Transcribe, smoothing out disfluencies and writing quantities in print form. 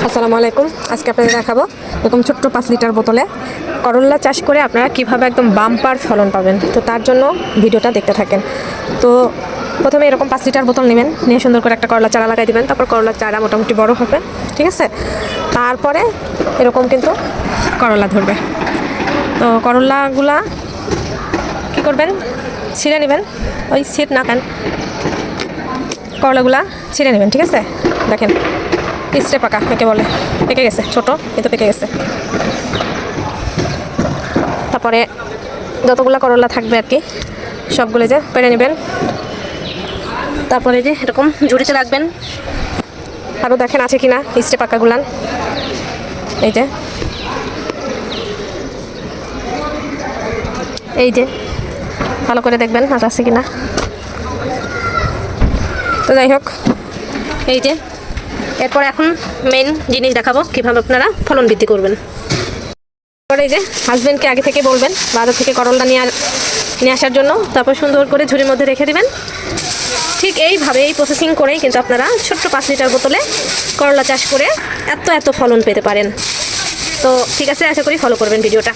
আসসালামু আলাইকুম। আজকে আপনাদের দেখাবো এরকম ছোট্ট 5 লিটার বোতলে করল্লা চাষ করে আপনারা কিভাবে একদম বাম্পার ফলন পাবেন। তো তার জন্য ভিডিওটা দেখতে থাকেন। তো প্রথমে এরকম 5 লিটার বোতল নেবেন, নিয়ে সুন্দর করে একটা করলা চারা লাগাই দিবেন। তারপর করলার চারা মোটামুটি বড় হবে, ঠিক আছে। তারপরে এরকম কিন্তু করলা ধরবে। তো করলাগুলা কী করবেন, ছিঁড়ে নেবেন। ওই ছিট না কেন, করলাগুলা ছিঁড়ে নেবেন, ঠিক আছে। দেখেন পিছড়ে পাকা একে বলে, পেকে গেছে, ছোট কিন্তু পেকে গেছে। তারপরে যতগুলো করলা থাকবে আর কি সবগুলো যে পেরে নেবেন। তারপরে যে এরকম ঝুড়িতে রাখবেন। আরও দেখেন আছে কিনা পিছড়ে পাকাগুলান, এই যে ভালো করে দেখবেন আর আছে কিনা। তো যাই হোক, এই যে এরপর এখন মেইন জিনিস দেখাবো কীভাবে আপনারা ফলন বৃদ্ধি করবেন। তারপরে এই যে হাজব্যান্ডকে আগে থেকে বলবেন বাজার থেকে করলা নিয়ে আসার জন্য, তারপর সুন্দর করে ঝুড়ির মধ্যে রেখে দিবেন। ঠিক এইভাবে এই প্রসেসিং করেই কিন্তু আপনারা ছোট্ট 5 লিটার বোতলে করলা চাষ করে এত ফলন পেতে পারেন। তো ঠিক আছে, আশা করি ফলো করবেন ভিডিওটা।